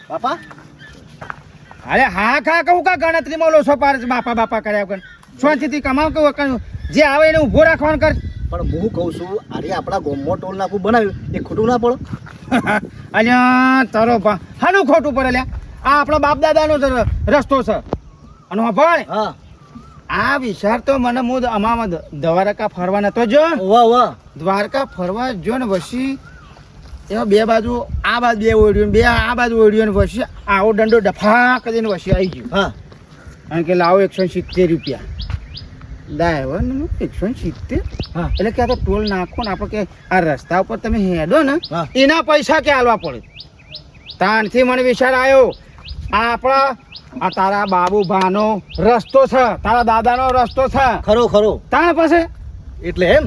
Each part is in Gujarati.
બાપા અરે હા ખા કહું કા ગણતરીમાં લોસો પાર બાપા બાપા કર્યા વગર શાંતિથી કમાવ કહું જે આવે એને ઊભો રાખવાનું કર. પણ હું કહું છું અરે આપણા ગામમાં ટોલ નાકું બનાવ્યું એ ખોટું ના પડે. અલ્યા તારો હાનું ખોટું પડે લ્યા આ આપણો બાપ દાદાનો રસ્તો છે અને ભાઈ હા આ વિચાર તો મને હું આમાં દ્વારકા ફરવા નતો જો. વાહ વાહ દ્વારકા ફરવા જો ને વસી એમાં બે બાજુ આ બાજુ બે ઓળ્યું બે આ બાજુ ઓળ્યું ને વસી આવો દંડો ડફા કરીને વસી આવી ગયું. હા કારણ કે લાવો 170 રૂપિયા ડ્રાઈવર 170. હા એટલે કે આ તો ટોલ નાખો ને આપણે કે આ રસ્તા ઉપર તમે હેડો ને હા. એના પૈસા કે આલવા પડે. તાણથી મને વિચાર આવ્યો આપણા આ તારા બાબુ ભાનો રસ્તો છે તારા દાદાનો રસ્તો છે ખરો ખરો તાણ પાસે એટલે એમ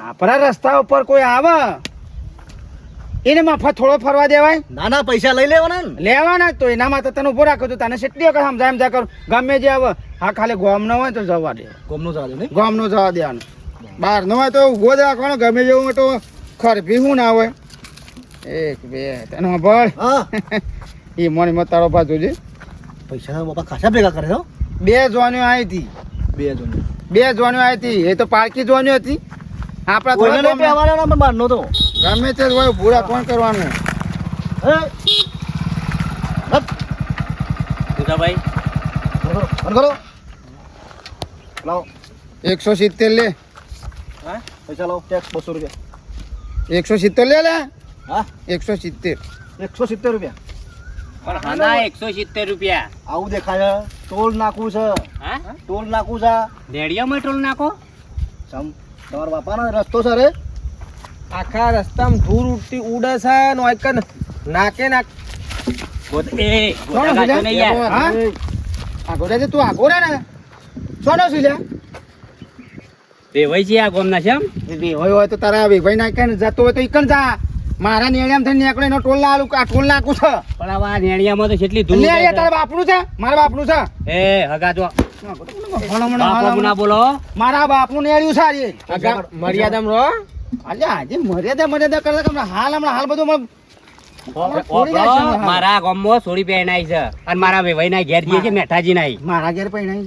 આપણા રસ્તા ઉપર કોઈ આવે એને મફત થોડો ફરવા દેવાય નાના પૈસા લઈ લેવાના ને લેવાના જ તો એના માટે તને ઉભો રાખો તો તને કેટલી વખત સમજાય કરું ગમે જે આવે હા ખાલી ગોમ નો હોય તો જવા દે ગોમનું જવા દે નહીં ગોમ નો જવા દેવાનું બહાર નો હોય તો ઉભો જ રાખવાનો ગમે જેવું હોય તો ખરભી શું ના હોય. એક બે તને ભળ હા એ મોની મત તારો પાછું છે પૈસા બાપા ખાસા ભેગા કરે હો. બે જોણીઓ આવી હતી બે જણ બે જોણીઓ આવી હતી એ તો પારકી જોણીઓ હતી આપણા કોઈને થોડા નહીં પહેવાના ના પણ બહારનો તો ગમે તે જ હોય પૂરા કોણ કરવાનું. હે હપ ભાઈ બંધ કરો લાવો 170 લે હા પૈસા લાવો ટેક્સ 200 રૂપિયા 170 લે લે હા 170 170 રૂપિયા પણ હના 170 રૂપિયા આવું દેખાય ટોલ નાખવું છે હા ટોલ નાખવું છે રેડિયોમાં ટોલ નાખો સમ તમારા બાપાનો રસ્તો છે રે આખા રસ્તામાં ધૂળ ઉડતી ઉડે છે નોયકન નાકે નાક એ કોણ ગોટા છે ગાંઠો નહીં યાર. હા આગો રે તું આગો રે ને સોનો છે લ્યા વેવાઈ છે આ ગોમના છે એમ બે હોય તો તારા ભાઈ નાખે ને જતો હોય તો ઈકન જા મારા નેણિયામ થઈને નીકળે એનો ટોલ ના આલું આ ટોલ નાખું છે પણ હવે આ નેણિયામાં તો કેટલી ધૂળ નેણિયા તારા બાપનું છે મારા બાપનું છે એ હગા જો ભણો ભણો બાપુ ના બોલો મારા બાપનું નેણિયું સારી મર્યાદામાં રહો અલ્યા આજે મર્યાદા કરતા હમણાં હાલ બધું મારા ગામમાં સોડી પહેણાઈ છે અને મારા વેવાઈ ના ઘેર જઈએ છે મેઠાજી નાઈ મારા ઘેર પહેણાઈ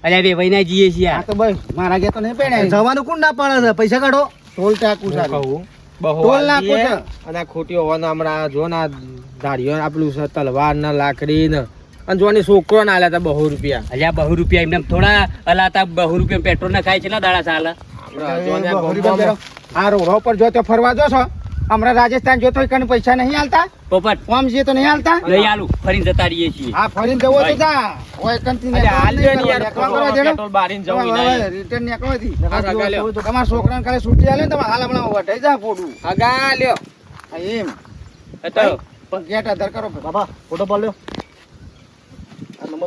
અલ્યા વેવાઈ ના જઈએ છીએ આ તો બસ મારા ઘેર તો નહીં પહેણાઈ જવાનું કોણ ના પાડે છે પૈસા કાઢો ટોલ ટાકું સારું ટોલ નાખું છે અને ખોટી હોવાનો હમણાં જો ને ધારીઓ આપેલું છે તલવાર ને લાકડી ને અને જોની છોકરો ના આલ્યા હતા 200 રૂપિયા અલ્યા 200 રૂપિયા એમને થોડા અલાતા 200 રૂપિયા પેટ્રોલ ના ખાય છે ને દાડા ચાલે આ રોડ પર જો તો ફરવા જો છો હમણાં રાજસ્થાન જો તો કને પૈસા નહીં હાલતા પોપટ ઓમ જે તો નહીં હાલતા લઈ આલું ફરીને જતા રહીએ છીએ આ ફરીને જવો તો જા ઓય કંતી ને પેટ્રોલ બારીને જવું નહીં રિટર્ન નીકળવાથી હા, લ્યો. તમારા છોકરાને કાલે છૂટી આલે ને તમે હાલ હમણાં વટાઈ જા પોડું હગા લ્યો હા, એમ તો ગેટ આધાર કરો બાબા ફોટો પાડ લ્યો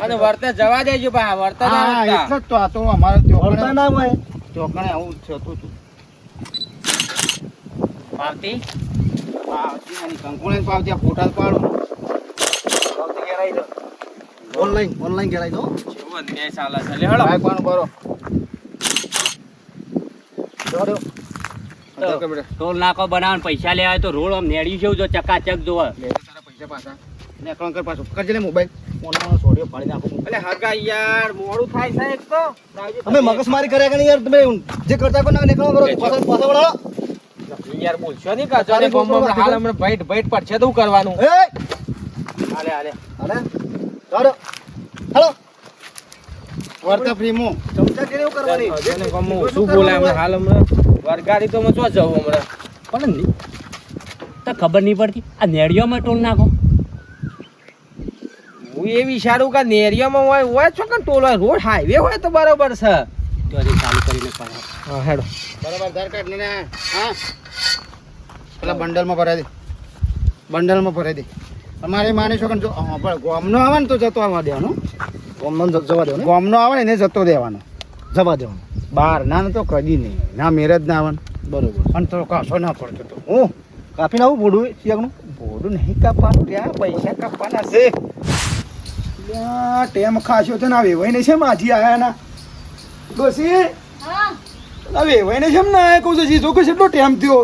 અને વર્તે જવા દેજો પા વર્તે ના હા વર્તા. એટલે જ તો આ તો અમારે વળતા ના હોય ચોકણે આવું જ થતું હતું પાવતી કંકુણે પાવતી આ ફોટા પાડો ઓનલાઈન કરાઈ દો જેવો અન્યાય ચાલે છે લે હળો ભાઈ પણ બરો ટોલ નાકો બનાવવાનું પૈસા લેવા હોય તો રોડ આમ નેડ્યું છે જો ચકાચક જોવે તારા પૈસા પાછા ને એકાઉન્ટ કર પાછો કરજે લે મોબાઈલ ફોનમાં છોડ્યો પાડી નાખો એટલે હગા યાર મોડું થાય છે એક તો તમે મગજમારી કર્યા કે નહીં યાર તમે જે કરતા કો ના નીકળો કરો પાછા પાછા વળાવો યાર બોલશો નહીં કાચો ને ગોમમાં હાલ હમણાં ભઈટ ભઈટ પડશે તો શું કરવાનું એ હાલે હાલે હાલે ચાલો હાલો વર્તા ફ્રીમો ચમચા કે એવું કરવાની અને ગોમમાં શું બોલે હમણાં હાલ હમણાં વરગાડી તો ચો જવું હમણાં પણ તો ખબર નહીં પડતી આ નેડિયોમાં ટોલ નાખો હું એ વિચારું કે નેરિયામાં હોય છો કે ટોલ હોય રોડ હાઈવે હોય તો બરોબર છે તો હજી ચાલુ કરીને પડે હા હેડો બરાબર આધાર કાર્ડ ને હા પેલા બંડલમાં ભરાઈ દે બંડલમાં ભરાઈ દે અમારે માની છો કે જો પણ ગોમનો આવે ને તો જતો આવવા દેવાનો ગોમન જવા દો ને ગોમનો આવે ને એને જતો દેવાનો જવા દેવાનું બહાર ના ને તો કદી નહીં ના મેરેજ ના આવે બરોબર અને તો કાસો ના પડતો તો હું કાપીને આવું ભોડું શિયાળનું બોડું નહીં કાપવાનું ત્યાં પૈસા કાપવાના છે ટેમ ખાસ્યો છે ને આ વેવાઈને છે માજી આયા ના ડોસી આ વેવાઈને છે ને કહું છું જીજો કે કેટલો ટેમ થયો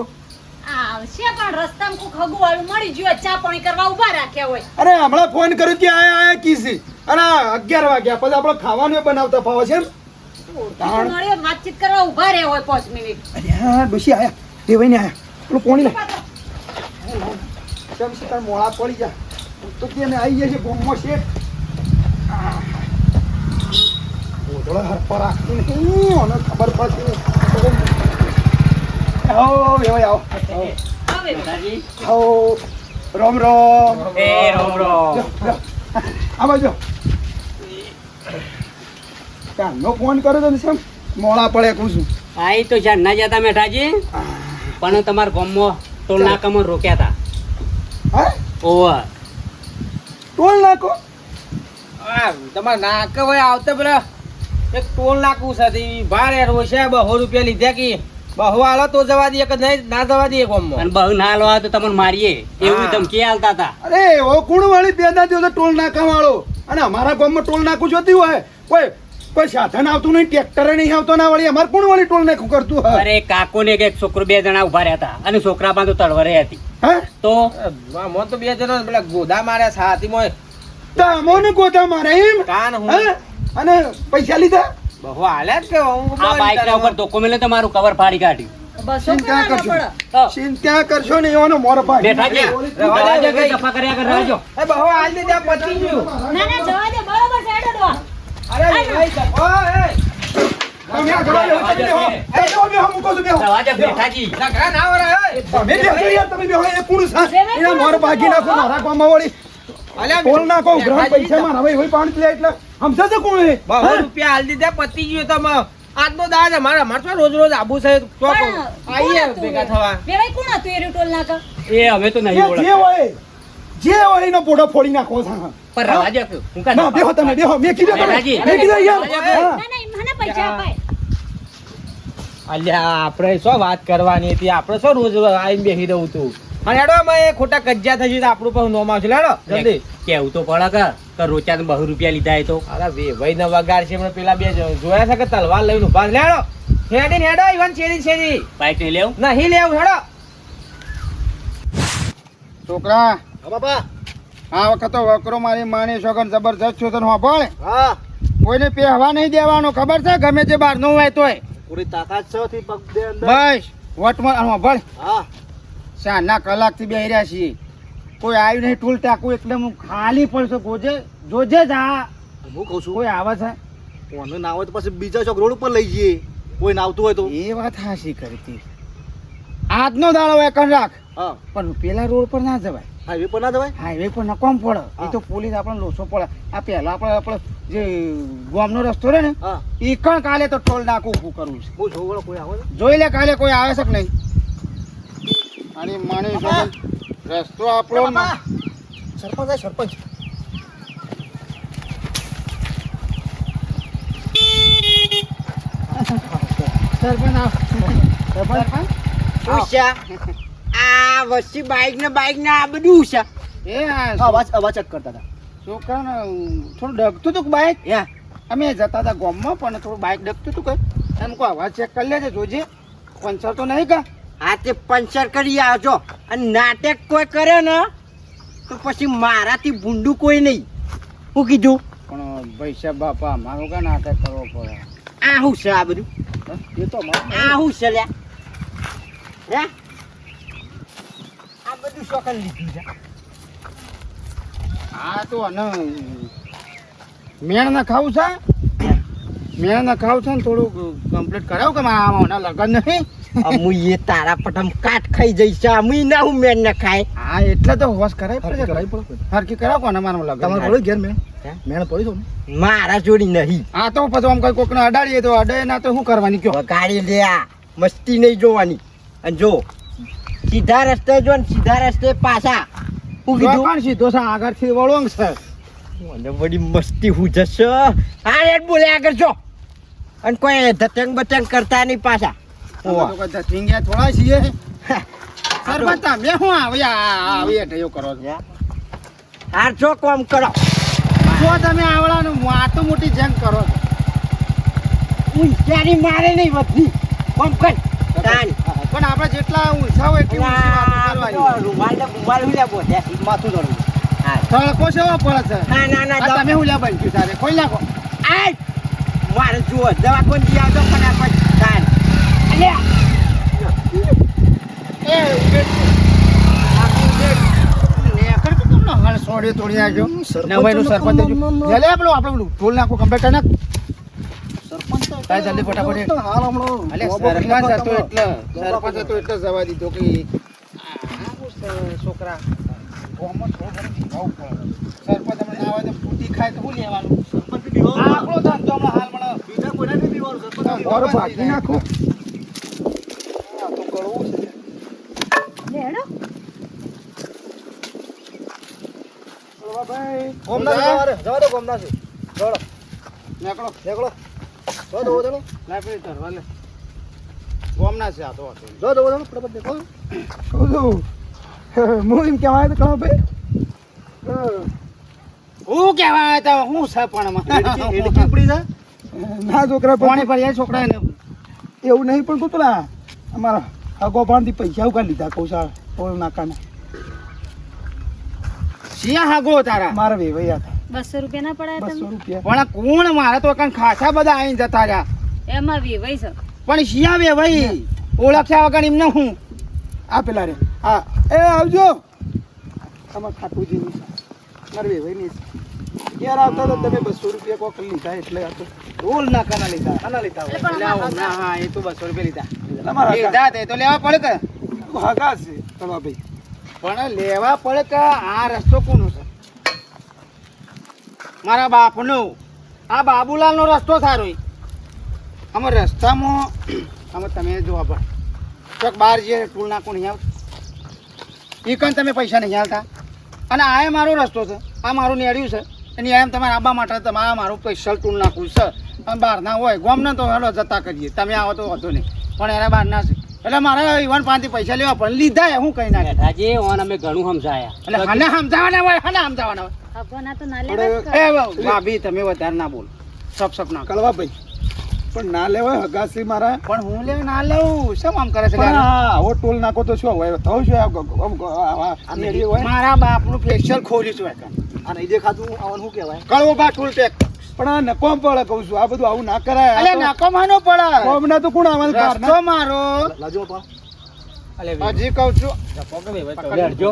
છે પણ રસ્તામાં કોક હગુવાળું મળી ગયું હોય, ચા પાણી કરવા ઊભા રાખ્યા હોય. અરે હમણાં ફોન કર્યો કે આયા કીસી અને 11 વાગ્યા પછી આપણે ખાવાનું ય બનાવતા ફાવે છે એમ કીધું મળ્યો, વાતચીત કરવા ઊભા રહ્યા હોય 5 મિનિટ. અરે હા ડોશી આયા દેવાઈને આયા પેલું પોણી લે કેમ છે તાર મોળા પડી જા તો કે ને આવી જશે ગોમમાં છે ઓઢળો હરપા રાખતી નહીં અને ખબર પડતી આવો એવાય આવો હવે બેટાજી આવો રોમ રોમ એ રોમ રોમ આવો જો કાનો ફોન કર્યો તો ને કેમ મોળા પડે કહું છું આઈ તો જ્યાં ના જતા મેઠાજી પણ તમારા ગામમાં ટોલ નાકામાં રોક્યા હતા. હા ઓવર ટોલ નાખો તમારે નાકે ભાઈ આવતા પેલા એક ટોલ નાકું સાથે ભાડે રોશે 200 રૂપિયા લીધા કે બહુ આલો તો જવા દઈએ કે નહીં ના જવા દઈએ ગામમાં અને બહુ ના લો તો તમને મારીએ એવું ધમકી આલતા હતા. અરે ઓ કોણ વાળી પેદા થયો તો ટોલ નાકા વાળો અને અમારા ગામમાં ટોલ નાકું જોતી હોય કોઈ સાધન આવતું નહીં ટ્રેક્ટર નહીં આવતો ના વાળી અમારે કોણ વાળી ટોલ નાકું કરતું હોય અરે કાકો ને એક છોકરો 2 જણા ઉભા રહ્યા હતા અને છોકરા પાસે તળવરે હતી હે તો મોં તો 2 જણા પેલા ગોદા માર્યા છાતીમાં તમોને ગોતા મારે એમ કાન હું હે? અને પૈસા લીધા બહુ હાલ્યા જ કે હું આ બાઈક ના ઉપર ધોકો મેલે તમારું કવર ફાડી કાઢ્યું. 200 ચિંતા કોણ કરશો પડે? ચિંતા કરશો ને એવાનો મોર ભાઈ બેઠાજી રવા દે કે દફા કર્યા કર રાજો. એ બહુ હાલ દે ત્યાં પતી ગયું ના ના જવા દે, બરોબર છે, હેડો ડોહા. અરે ભાઈ ઓ એ તમે આ ઘરમાં બેહો, તમે બેહો. એ બેહો, બેહો, મૂકો છો, બેહો. રવા દે બેઠાજી. લગા ના વરા એ તમે બેહો યાર, તમે બેહો. એ કોણ છે? એના મોર ભાગી નાખો મારા ગામમાં વળી. ટોલ નાખો ગ્રામ પૈસા મારા ભાઈ હોય પાણી પીએ એટલે સમજે છે કોણ એ? 200 રૂપિયા હાલ દીધા પતી ગયું તમે આજનો દાજ અમારે તો રોજ રોજ આબુ છે તો પણ આઈએ કોણ હતું ભેગા એ? થવા વેવાઈ કોણ હતું એ ટોલ નાકા? એ અમે તો નહીં જે ઓળખતા હોય જે હોય એનો પોડો ફોડી નાખો છે. પણ રવા દે હું કા ના બેહો તમે બેહો મેં કીધું તમે બેઠાજી. મેં કીધું યાર બેઠાજી. હા. ના ના મને પૈસા અપાય. અલ્યા આપણે શું વાત કરવાની હતી આપણે શું રોજ આવીને બેસી રહું તું અને હેડો અમે ખોટા કજ્જા થઈ જશે આપણું પણ નોમ આવશે હેડો જલ્દી કેવું તો પડે કે રોચા 200 રૂપિયા લીધા એ તો અરે ભાઈ ને વગાડ છે હમણાં પેલા બે જોયા છે કે તલવાર લઈને ઉભા છે. હેડો હેડી હેડો ઈવન છેડી બાઈક નહીં લેવું નહીં લેવું હેડો છોકરા હા બાપા આ વખત વકરો મારી માની છોકર જબરજસ્ત છો તને હોભળ હા કોઈને પહેવા નહીં દેવાનો ખબર છે ગમે તે બહાર નો હોય તોય પૂરી તાકાત છે થી પગ દે અંદર બસ વટમાં હોભળ હા સાંજના કલાકથી બેહી રહ્યા છીએ કોઈ આવ્યું નહીં ટૂલ ટાકું એટલે હું ખાલી પડશો જોજે જ આ હું કહું છું કોઈ આવે છે કોને ના હોય તો પછી બીજા ચોક રોડ ઉપર લઈ જઈએ કોઈ ના આવતું હોય તો એ વાત હાસી કરતી આજનો દાડો હોય કણ રાખ હા પણ પેલા રોડ પર ના જવાય હાઈવે પર ના જવાય હાઈવે પર નકોમ પડે એ હા. તો પોલીસ આપણને લોસો પડે આ પહેલા આપણે જે ગામનો રસ્તો રહે ને હા એ કણ કાલે તો ટોલ નાકું ઊભું કરવું છે બહુ જોવો કોઈ આવે છે જોઈ લે કાલે કોઈ આવે છે કે નહીં અને માની બાપા. રસ્તો આપણો બાપા, સરપંચ આય, સરપંચ સરપંચ આવ. સરપંચ ઉષા આ વસ્તી બાઈક ને આ બધું ઉષા એ આ અવાજ ચેક કરતા હતા છોકરાને થોડું ડગતું હતું બાઇક અમે જતા હતા ગામમાં પણ થોડું બાઇક ડગતું હતું કઈ એમ કોઈ અવાજ ચેક કરી લેજે જોજે પંચર તો નહીં કા આ તે પંચર કરી આવજો અને નાટક કોઈ કરે ને તો પછી મારાથી ભૂંડું કોઈ નહીં. હું કીધું પણ ભાઈ સાહેબ બાપા મારું કા નાટક કરવો પડે આ શું છે આ બધું? એ તો આ શું છે લ્યા? હે આ બધું શોખન લીધું છે. હા તો અને મેણ ના ખાવું છે મેણ ના ખાવું છે ને થોડું કમ્પ્લીટ કરાવું કે મારા લગ્ન નહીં અમુએ તારા પટમ કાટ ખાઈ જઈશ. અમુય ના હું મેન ના ખાય. હા એટલે તો હોશ કરાય પડે કરાવી પડે હરકી કરાવ કોને મારું તમારે લગ્ન પડ્યું ઘેર મેં હે? મેણ પડી તો મારા જોડી નહીં. હા તો પછી આમ કઈ કોકને અડાડીએ તો અડે ના તો શું કરવાની કયો વગાડી લે આ મસ્તી નહીં જોવાની. અને જો સીધા રસ્તે જો ને સીધા રસ્તે પાછા. હું કીધું પણ સીધો છે આગળથી વળોંગ છે મને બધી મસ્તી હું જશે. હા રેડ બોલે આગળ જો અને કોઈ ધતંગ બતંગ કરતા નહીં પાછા. અમે તો કોઈ ધતિંગ્યા થોડા છીએ સરપંચ તમે શું આવી અઢૈયો કરો છો હાર જો કોમ કરો. જો તમે આવડાનું વાતો મોટી જંગ કરો છો હું ક્યાંની મારે નહીં વધતી કોમ કર તાન. પણ આપણે જેટલા ઊંચા હોય એટલી ઊંચી વાતો કરવાની. રૂમાલ ને બુમાલ હું લે બોધે માથું ધોળું. હા તડકો સેવો પડે છે ના ના ના આ તમે હું લ્યા બન્યું તારે ખોલી નાખો. આય મારે જુઓ દવા કોણ જી આવતો ફટાફટ કાન અલ્યા એ ઉભેટ. આખું ઉભેટ. નેકર કે તમને હાલ સોડે તોડી નાખ્યો. નવાઈનું સરપંચ હજુ. લે લે પેલું આપણે પેલું ઢોલ નાખો કમ્પ્લીટ કરી નાખ. કાંઈ જલ્દી ફટાફટ. હાલ હમણાં અલે સરપંચ હતો એટલે જવા દીધો કે છોકરા ગામમાં થોડો ઘણો ભીગાવું પડે. સરપંચ હમણાં ના હોય તો ફૂટી ખાય તો શું લેવાનું? આ આપણો ધંધો હમણાં હાલ મને બીજા કોઈને નહીં પીવાનું સરપંચ. મારો ભાગી નાખો આ તો કરવું છે. લેડો ભાઈ ગોમના છે તમારે. જવા દો ગોમના છે. દોડો. નીકળો. નીકળો. જો દો દો. લાય પેલી ધરવા લે. ગામના છે આ તો હતો. જો દો દો. ફટાફટ દેખો. કહું છું હું એમ કહેવાય તો કહો ભાઈ હું કહેવાય તો હું છે પણ એડકી ઉપડી જા. ના છોકરા પાણી પણ ભરી છોકરા ને એવું નહીં પણ તું પેલા અમારા આગો પાણથી પૈસા ઉકા લીધા કૌશાળ ટોલ નાકાના શિયા હાગો તારા મારા વેવાઈ હતા 200 રૂપિયા ના પડાયા 200 તમે રૂપિયા પણ કોણ મારે તો કાંઈ ખાસા બધા આવીને જતા રહ્યા એમાં વેવાઈ છે પણ શિયા બે ભાઈ ઓળખ્યા વગર એમને હું આ પેલા રે હા એ આવજો અમારા ખાટુજીની મારા વેવાઈની યાર આવતા તો તમે 200 રૂપિયા કોક લીધા એટલે આ તો રોલ ના કના લીધા આના લીધા હોય. એટલે આવો ના હા એ તો 200 રૂપિયા લીધા તમારા લીધા તે તો લેવા પડે કે ભાગા છે તમારા ભાઈ પણ લેવા પડે કે આ રસ્તો કોનો છે મારા બાપનો આ બાબુલાલનો રસ્તો સારો ઈ. અમે રસ્તામાં અમે તમે જોવા પડે ચોક બહાર જઈએ ટૂલ નાખો નહીં આવતું એ કણ તમે પૈસા નહીં હાલતા અને આ મારો રસ્તો છે આ મારું નેડ્યું છે એની એમ તમારે આવવા માટે તમારે મારું સ્પેશિયલ ટૂલ નાખવું છે અને બહારના હોય ગોમને તો હેલો જતા કરીએ તમે આવો તો વાંધો નહીં પણ એના બહારના છે એટલે મારે ઈવન પાંચથી પૈસા લેવા પડે લીધા હું કઈ નાખે મેઠાજી ઓન અમે ઘણું સમજાયા એટલે હને સમજાવવાના હોય હને સમજાવવાના હોય ભગવાના તો ના લેવા જ એ ભાભી તમે વધારે ના બોલ સપ ના કરો. કળવા ભાઈ પણ ના લેવાય હગાસી મારા પણ હું લે ના લઉં શું આમ કરે છે પણ લ્યા? હા આવો ટોલ નાખો તો શું હોય થવું છે આ નેડી હોય મારા બાપનું ફેશિયલ ખોલ્યું છે એકણ. આ નહીં દેખાતું આવવાનું શું કહેવાય? કળવો બા ટૂલ ટેક પણ આ નકો પડે કહું છું આ બધું આવું ના કરાય અલે નાકો માનો પડે કોમના તો કોણ આવવાનું બહાર રસ્તો મારો લાજો પણ. હજી કહું છું લેડજો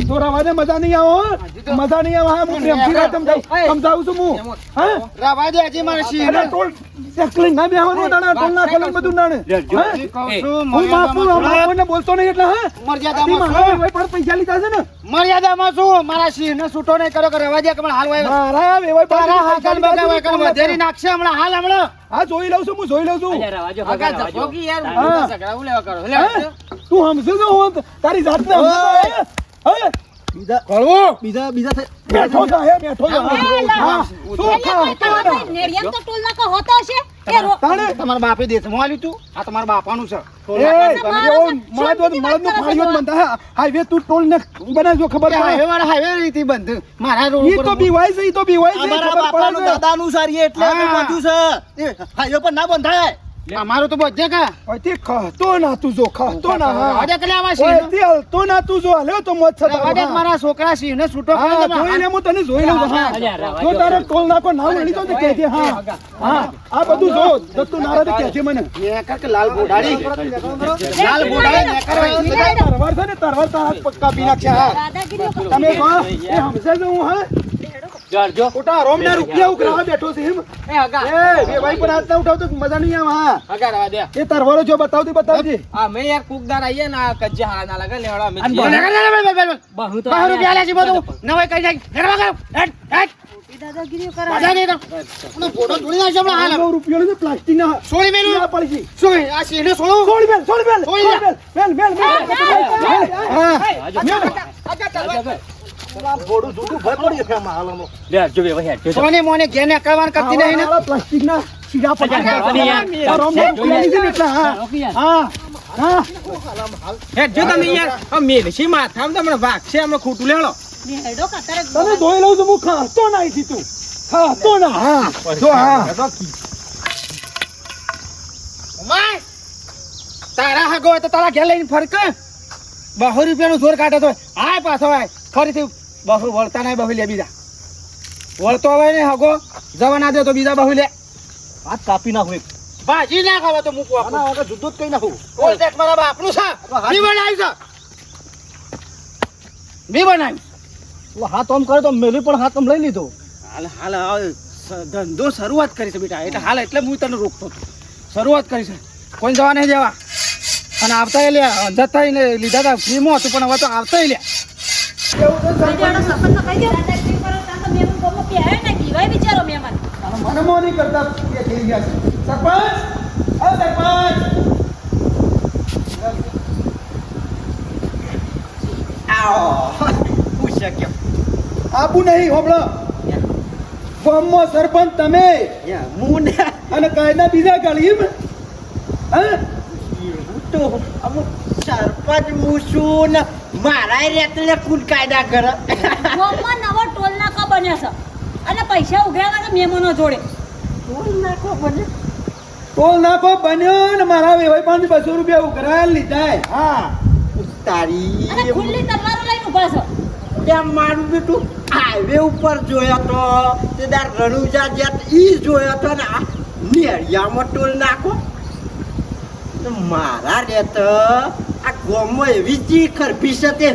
તો રવાને મજા નહીં આવો મજા નહીં આવે હા હું પ્રેમથી રાત સમજાવું છું હું હા રવા દે હજી મારે સિંહ અને ટોલ એકલી ના બેહવાનું દાણા ટોલ ના ખેલન બધું દાણે હજી કહું છું હું માફું કોઈને બોલતો નહીં એટલે હા મર્યાદામાં મારા છું. ભાઈ પણ પૈસા લીધા છે ને મર્યાદામાં છું મારા સિંહ ને છૂટો નહીં કર્યો કે રવા દે કે હમણાં હાલ હોય મારા વેવાઈ તારા પાસે હાકલ બગાવે કે વધેરી નાખશે હમણાં હાલ હમણાં હા જોઈ લઉં છું હું જોઈ લઉં છું અલ્યા રવાજો આગા ભગા જપો કે યાર રવાજો. મોટા ઝઘડા હું લેવા કરો લે હા? તું સમજે છે હું તારી જાતને બીજા કળવો બીજા બીજા થઈ- બેઠો છે હે બેઠો છે હા તું ખા નેડિયમ તો ટોલ નાકો હોતો હશે કે તાણે તમારા બાપે દેશમાં આલ્યું તું આ તમારા બાપાનું છે એ તમે જેવો મળદનું ફાળિયો જ બનતા હા હાઈવે તું ટોલ ને બનાવજો ખબર હાઈવે પડે વાળા હાઈવે રીતે બંધ મારા રોડ ઈ ઉપર તો બીવાય છે ઈ તો બીવાય છે અમારા ખબર બાપાનું પડે છે દાદાનું સારી એટલે અમે હા. બધું છે એ હાઈવે પર ના બંધાય. અમારું તો બધે કા ઓયથી ખાતો ના તું જો ખાતો ના હા આજે કલે આવા સિંહ ઓયથી હલતો ના તું જો હાલ્યો તો મોજ છે તારો, આજે હા. મારા છોકરા સિંહ ને છૂટો હા કરી દે જોઈ લે હું તને જોઈ લઉં છું, હા અલ્યા રવા જો જો. તારે ટોલ નાખો ના મળી તો તે કહેજે હા હા આ બધું જો દત્તુ નારાજ કહેજે મને મેં કે લાલ બોડાડી લાલ બોડાડી ને કરો તરવાર છે ને તરવાર તારા હાથ પગ કાપી નાખશે હા દાદાગીરીઓ કરો. તમે કહો એ સમજે છે હું હા જડજો ખોટા રોમના રૂપિયા ઉઘરાવા બેઠો છે એમ એ હગા એ બે ભાઈ પર હાથ ના ઉઠાવતો મજા નહીં આવે હા હગા રવા દે એ તરવારો જો બતાવતી બતાવજે આ મેં યાર કુકદાર આઈએ ને આ કજ્જા હારા ના લાગે લેવડા અમે અને જીએ. બહુ તો બહાર રૂપિયા લે છે બધું નવાઈ કઈ જાય હેડવા કરો હેડ હેડ ખોટી દાદાગીરીઓ કરો. બાજા દે તો મને ફોટો જોડી નાખજો હમણાં હાલ બહુ રૂપિયો ને પ્લાસ્ટિક ના સોળી મેલું ના પડી છે સોળી આ સિંહ ને સોળું છોડી મેલ છોડી મેલ છોડી છોડી મેલ મેલ મેલ થોડું જૂઠું ભય પડી જશે આમાં હાલ હમણાં. લેડજો બે ભાઈ હેડજો સોની મોને ઘેને કરવાન કરતી નહીં ને પ્લાસ્ટિક ના સીધા જવાની યાર. આ રોમના રૂપિયા લીધે ને એટલે હા હા હા હે જો તમે યાર આ મેલસી માથામાં તમને વાગશે અમે ખોટું લેવડો નેડો કાતરે તને જોઈ લઉં છું હું ખાતો ના તું ખાતો ના હા જો હા તારા હગો હોય તો તારા ઘેર લઈને ફરક 200 રૂપિયાનું જોર કાઢે તો હાય પાછો હાય ફરીથી બહુ વળતા નહીં બહુ લે બીજા વળતો હોય ને હગો જવા ના દે તો બીજા બહુ લે હાથ કાપી નાખું એક. ભાજી ના ખાવા તો મૂકવા આના વગર જુદું જ કઈ નાખું. કોલ ટેટ મારા બાપનું છે બી બનાવી છે બી બનાવી પેલો હાથ આમ કરે તો મેલી પણ હાથ આમ લઈ લીધો. હાલ ધંધો શરૂઆત કરી છે બેટા એટલે હાલ એટલે હું તને રોકતો હતો શરૂઆત કરી છે કોઈ જવા નહીં દેવા અને આવતા લે જતા લીધા હતા ફ્રીમાં હતું પણ હવે તો આવતા લે મને મોં નહીં કરતા એ થઈ ગયા છે. સરપંચ, ઓ સરપંચ. આબુ નહીં હોબળો. ગામમાં સરપંચ તમે અને કાયદા બીજા ગાળીમ. હા તો અમુક સરપંચ હું છું ને મારા રેતને કુલ કાયદા કરે ગામમાં નવો ટોલ નાકા બન્યા છે અને પૈસા ઉઘરાવા છે મહેમાનો જોડે. ટોલ નાખો બને ટોલ નાખો બન્યો ને મારા વેવાઈ પાંચ 200 રૂપિયા ઉઘરાયા લીધા. હા તારી અને ખુલ્લી તલવારો લઈને ઊભા છે. ત્યાં મારું બેટું હાઈવે ઉપર જોયો તો તે દાર રણુજા જ્યાં ઈ જોયો તો ને આ નેરિયામાં ટોલ નાખો તો મારા રેત આ ગામમાં એવી જ ખરપી છે તે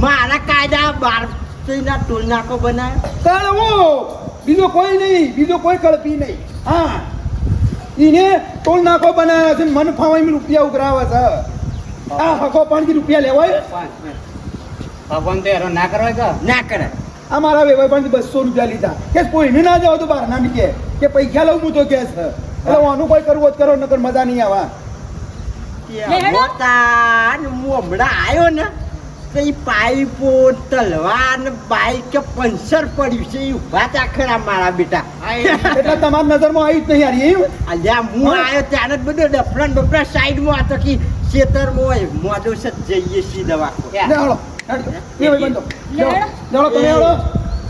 મારા કાયદા 12 ના ટોલ નાખો બનાવ્યો. કળવો બીજો કોઈ નહીં, બીજો કોઈ કળપી નહીં. હા ઈને ટોલ નાખો બનાવ્યા છે. મન ફાવાઈ રૂપિયા ઉઘરાવે છે. આ હકો 5 રૂપિયા લેવાય. ભગવાન તો એરો ના કરવા કે ના કરે આ મારા વેવાઈ પાંચ 200 રૂપિયા લીધા કે કોઈને ના જાવ તો બહાર ના નીકળે કે પૈસા લઉં હું તો કે છે એટલે આનું કોઈ કરવું જ કરો નકર મજા નહીં આવે. મોટા ને હું હમણાં આવ્યો ને તો એ પાઇપો તલવાર ને બાઈક કે પંચર પડ્યું છે એ ઉભા તા ખરા મારા બેટા એટલે તમારી નજરમાં આવી જ નહીં હારી એમ. અલ્યા હું આવ્યો ત્યાં જ બધો ડફરન બફરા સાઈડમાં હતો કે ખેતરમાં હોય મોડો છે જઈએ છીએ દવા લે હાલો હેડો. એ ભાઈ બંધો જાઓ તમે હાલો.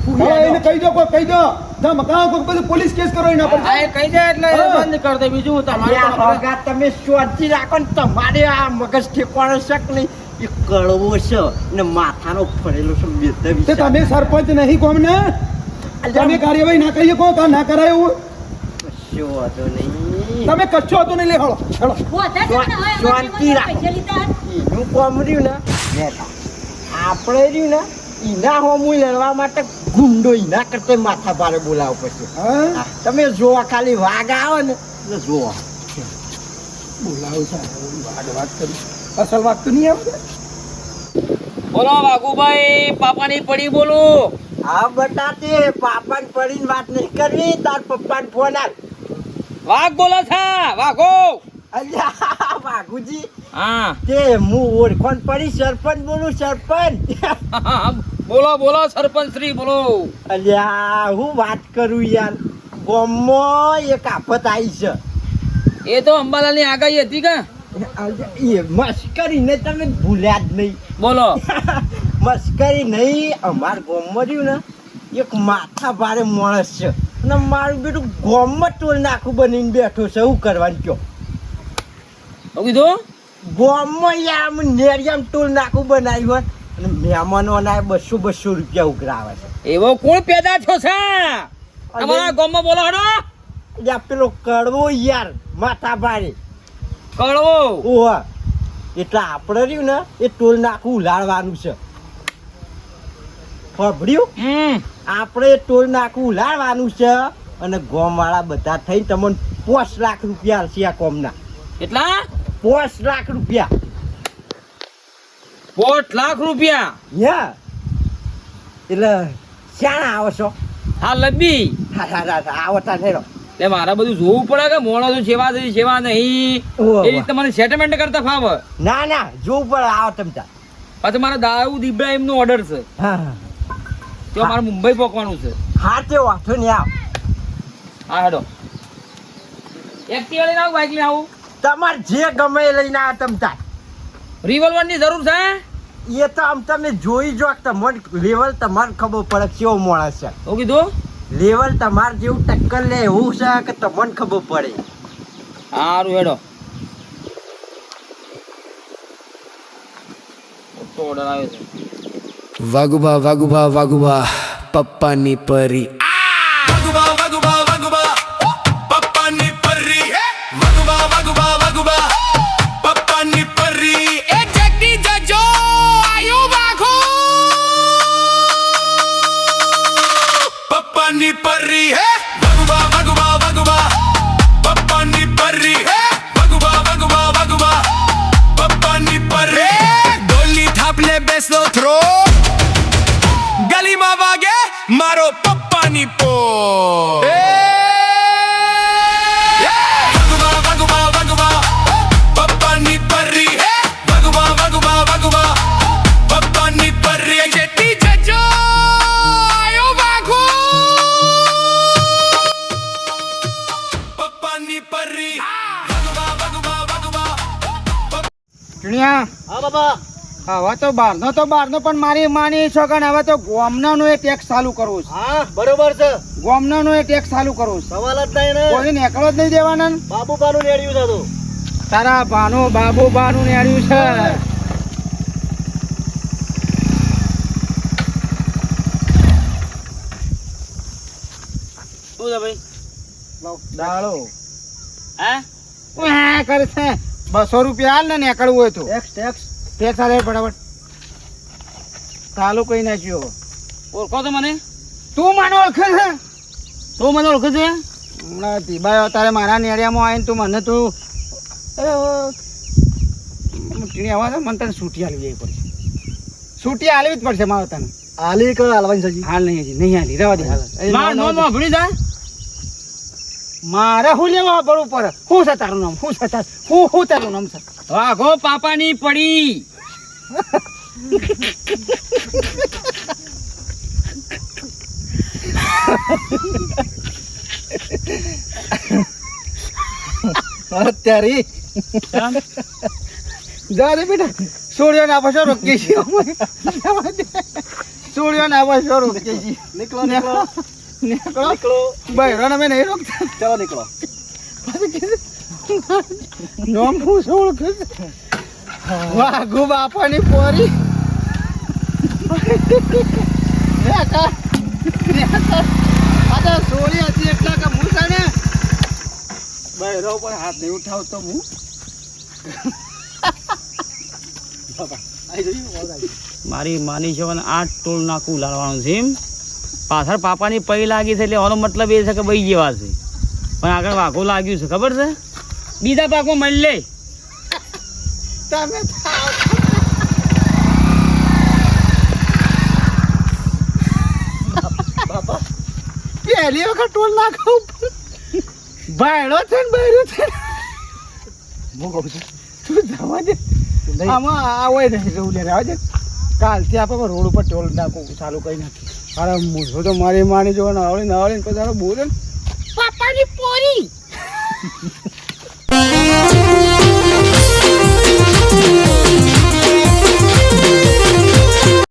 ફૂયા હવે એને કહી દો કોઈ કહી દો જા મકાન કોઈ બધું પોલીસ કેસ કરો એના પર. આ એ કહી દે એટલે એ બંધ કરી દે બીજું તમારું તો હગા તમે શાંતિ રાખો ને તમારે આ મગજ ઠેકવાનો શક નહીં એ કડવો છે ને માથાનો ફરેલો છે બેદવી તે તમે સરપંચ નહીં કોમ ને તમે કાર્યવાહી ના કરી શકો કા ના કરાય એવું કશો વાંધો નહીં તમે કચ્છો હતો નહીં લે હાલો હાલો. વધારે છે ને હવે શાંતિ અમારા રાખો. પૈસા લીધા. એનું કોમ રહ્યું ને આપણે રહ્યું ને ઈના હોમું લડવા માટે ગુંડો ઈના કરતે માથા ભારે બોલાવો પછી હા હા, તમે જોવા ખાલી વાઘ આવે ને એટલે જોવા બોલાવો સાહેબ વાત કરી અસલ વાત તો નહીં આવે. બોલો વાઘુભાઈ પાપાની પડી બોલું હા બટાતે પાપાને પડીને વાત નહીં કરવી તાર પપ્પાને ફોન આલ વાઘ બોલો છે વાઘો અલ્યા વાઘુજી હા તે હું ઓળખોન પડી સરપંચ બોલું સરપંચ બોલો બોલો સરપંચ શ્રી બોલો અલ્યા હું વાત કરું યાર ગામમાં એક આફત આવી છે એ તો અંબાલાલની આગાહી હતી કે એ મસ્કરી ને તમે ભૂલ્યા જ નહીં બોલો મસ્કરી નહીં અમાર ગામમાં રહ્યું ને એક માથા ભારે માણસ છે અને મારું બેટું ગામમાં ટોલ નાખું બનીને બેઠો છે શું કરવાનું કયો શું કીધું ગામમાં યાર અમે નેરિયામ ટોલ નાખું બનાવ્યું હોય અને મહેમાનોના 200 રૂપિયા ઉઘરાવે છે એવો કોણ પેદા થયો છે તમારા ગામમાં બોલો હડો યા પેલો કડવો યાર માથા ભારે કળવો ઓહ એટલે આપણે રહ્યું ને એ ટોલ નાખું ઉલાડવાનું છે ખબર્યું આપણે ટોલ નાખું ઉલાડવાનું છે અને ગામવાળા બધા થઈ તમને 5 લાખ રૂપિયા આલશે આ કોમના કેટલા 5 લાખ રૂપિયા 5 લાખ રૂપિયા યા એટલે શાણા આવો છો હા લબ્બી હા આવતા થયેલો તે મારે બધું જોવું પડે કે મોણો સેવા છે સેવા નહીં ઓહ, એ રીતે મને સેટલમેન્ટ કરતા ફાવે ના ના જોવું પડે આવો તમતા પાછું મારા દાઉદ ઇબ્રાહિમ નો ઓર્ડર છે હા તો મારે મુંબઈ પહોંચવાનું છે હા તે વાંધો નહીં આવ હા હેડો એક્ટિવા લઈને આવું બાઇક લઈને આવું તમારે જે ગમે એ લઈને આવો તમતા રિવોલ્વર ની જરૂર છે એ તો આમ તમે જોઈ જો તમારે લેવલ તમારે ખબર પડે કેવો માણસ છે શું કીધું લેવલ તમારે જેવું ટક્કર લે એવું છે કે તમને ખબર પડે સારું હેડો મોટો ઓર્ડર આવ્યો છે. વાગુબા વાગુબા વાગુબા પપ્પાની પરી ગલીમાં વાગે મારો પપ્પાની પો પપ્પાની પરી પપ્પાની પરી જેટી જજો આયો વાઘો પપ્પાની પરી ચીણિયા હા બાપા હવે તો બહારનો પણ મારી માની છો કે હવે તો ગોમનાનો એ ટેક્સ ચાલુ કરવો છે. હા બરોબર છે ગોમનાનો એ ટેક્સ ચાલુ કરવો છે. સવાલ જ નહીં ને કોઈ નેકળો જ નહીં દેવાના ને. બાબુ બાનું રેડિયું છે તો તારા બાનું બાબુ બાનું નેડ્યું છે. શું છે ભાઈ? દાળો હા હા કરે છે 200 રૂપિયા હાલ ને નેકળવું હોય તો ટેક્સ ટેક્સ આલે ફટાફટ ચાલુ કઈ નાખ્યો. ઓળખો તો મને તું મને ઓળખે છે તો મને ઓળખે છે હમણાં ધીબાઈ તારે મારા નેડિયામાં આવીને તું મને તું ટીણી આવા મને તને છૂટી હાલવી પડશે. છૂટી હાલવી જ પડશે મારે તને. આલી કર હાલવાની છે જી હાલ નહીં હજી નહીં હાલી રહેવા દે હાલ. માર નોમ વાપરી જા મારે હું લેવા પડવું પડે. શું છે તારું નામ? શું છે હું તારું નામ છે? વાઘો પાપાની પડી અત્યારે જા દે બેટા સૂર્ય ના પાછો રોકીએ છીએ અમે. સૂર્ય ના પાછો રોકીએ છીએ. નીકળો નીકળો નીકળો નીકળો બહેરાને અમે નહીં રોકતા. ચલો નીકળો નામ હું શું ઓળખે છે? વાઘુ બાપાની પોરી સોરી હતી એટલા કે હું છે ને બહેરો પર હાથ નહીં ઉઠાવતો હું. મારી માની છે અને 8 ટોલ નાખું લાવવાનું છે એમ પાછળ પાપાની પૈ લાગી છે એટલે એનો મતલબ એ છે કે ભાઈ જેવા છે પણ આગળ વાઘો લાગ્યું છે ખબર છે બીજા પાકમાં મળી લે તમે પહેલી વખત ટોલ નાખો ભાઈડો છે ને બહેરું છે ને. હું કહું છું તું જવા દે આમાં આ હોય નહીં જવું લે રહેવા દે. કાલથી આપણે રોડ ઉપર ટોલ નાખું ચાલુ કરી નાખી. અરે મૂછો તો મારી માની જો નવળી પછી બોલે ને પાપાની પોરી